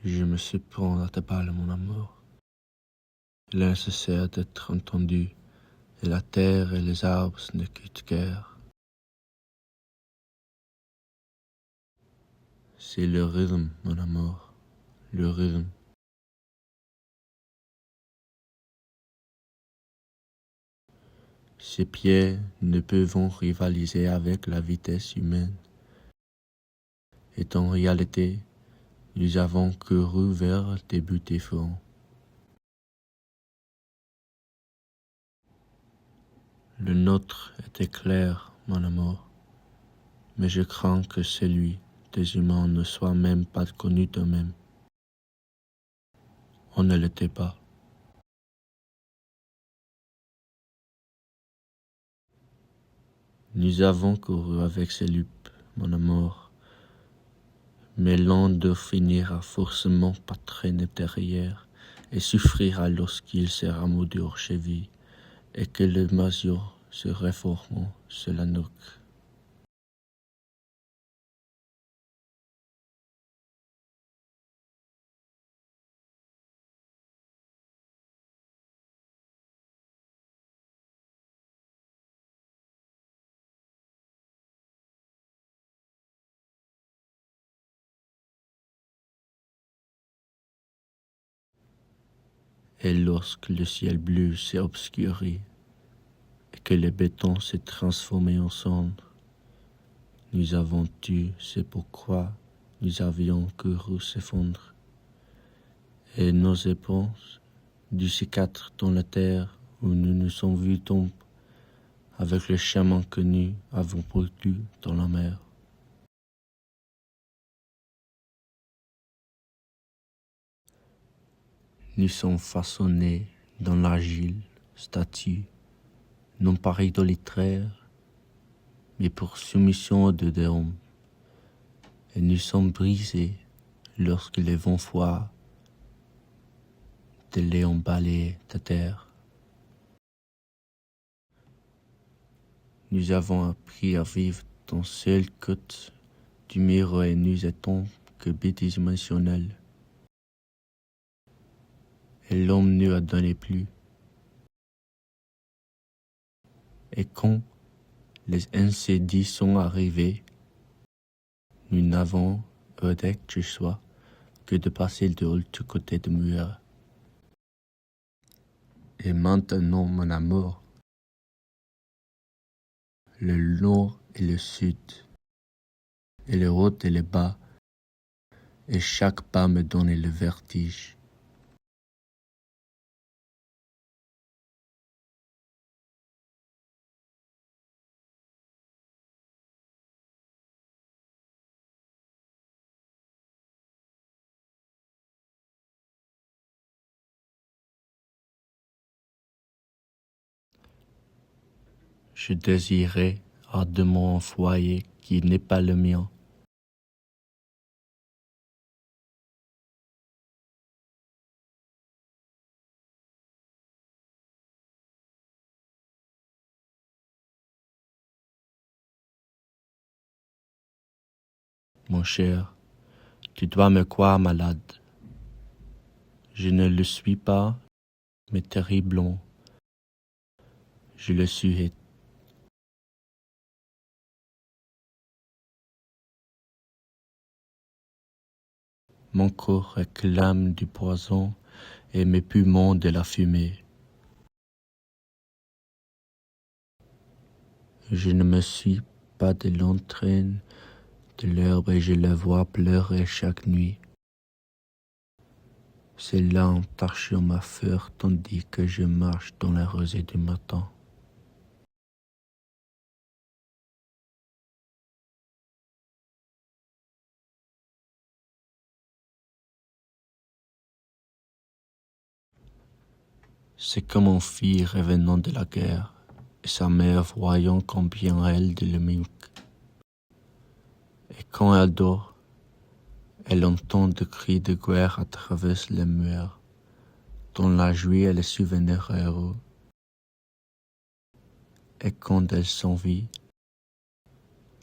Je me surprends à te parler, mon amour. Il est nécessaire d'être entendu, et la terre et les arbres ne quittent guère. C'est le rythme, mon amour, le rythme. Ces pieds ne peuvent rivaliser avec la vitesse humaine. Et en réalité, nous avons couru vers des buts différents. Le nôtre était clair, mon amour, mais je crains que celui des humains ne soit même pas connu d'eux-mêmes. On ne l'était pas. Nous avons couru avec ces lupes, mon amour, mais l'un d'eux finira forcément par traîner derrière et souffrira lorsqu'il sera mordu aux chevilles et que le masure se réforme sur la nuque. Et lorsque le ciel bleu s'est obscurci et que le béton s'est transformé en cendre, nous avons tu, c'est pourquoi nous avions couru s'effondrer. Et nos éponges, du C4 dans la terre où nous nous sommes vus tomber, avec le chemin que nous avons perdu dans la mer. Nous sommes façonnés dans l'argile, statue, non par idolâtrie, mais pour soumission de Déum. Et nous sommes brisés lorsque les vents froids de l'éon balayent de terre. Nous avons appris à vivre dans seule côte du mur et nous étions que bidimensionnels. Et l'homme ne a donné plus. Et quand les incendis sont arrivés, nous n'avons eu d'autre choix que de passer de l'autre côté du mur. Et maintenant, mon amour, le nord et le sud, et le haut et le bas, et chaque pas me donne le vertige. Je désirais ardemment un foyer qui n'est pas le mien. Mon cher, tu dois me croire malade. Je ne le suis pas, mais terriblement. Je le suis. Mon corps réclame du poison et mes poumons de la fumée. Je ne me suis pas de l'entraîne de l'herbe et je le vois pleurer chaque nuit. Ses larmes tachent ma feur tandis que je marche dans la rosée du matin. C'est comme une fille revenant de la guerre, et sa mère voyant combien elle de le manque. Et quand elle dort, elle entend des cris de guerre à travers les murs. Dans la joie et les souvenirs heureux. Et quand elle s'envie,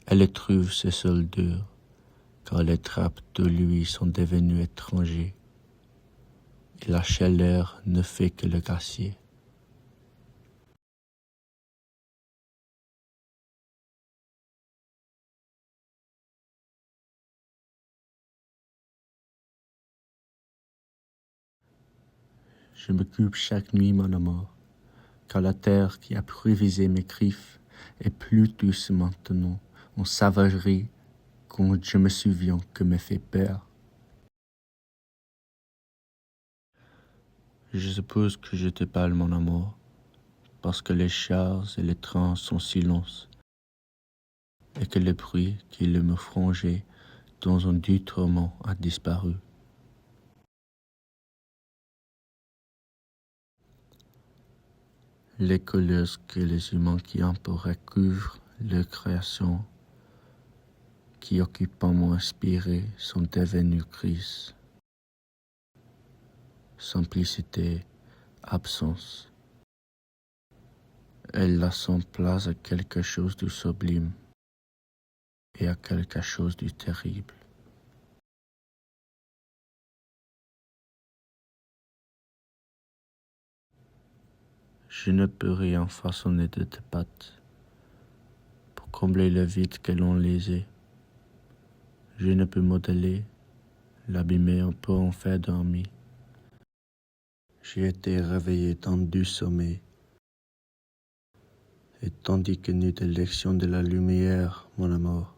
elle trouve ses soldats, car les trappes de lui sont devenues étrangers, et la chaleur ne fait que le glacier. Je me coupe chaque nuit, mon amour, car la terre qui a prévisé mes griffes est plus douce maintenant, en savagerie, quand je me souviens que me fait peur. Je suppose que je te parle, mon amour, parce que les chars et les trains sont silence, et que le bruit qui me frongeait dans un doux tourment a disparu. Les couleurs que les humains qui emportent recouvrent leur création, qui occupant mon inspiré, sont devenues grises. Simplicité, absence. Elles laissent place à quelque chose de sublime et à quelque chose de terrible. Je ne peux rien façonner de tes pattes pour combler le vide qu'elles ont laissé. Je ne peux modeler, l'abîmer un peu en fait dormir. J'ai été réveillé dans du sommeil. Et tandis que nous d'élection de la lumière, mon amour,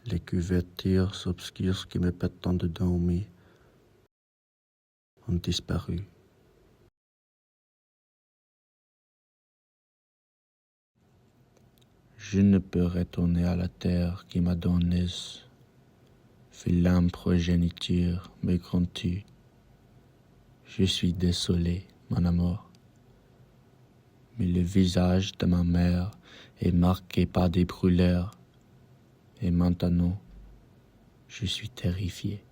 les couvertures obscures qui me permettent de dormir ont disparu. Je ne peux retourner à la terre qui m'a donné, vilaine progéniture, me grands-tu. Je suis désolé, mon amour, mais le visage de ma mère est marqué par des brûleurs, et maintenant, je suis terrifié.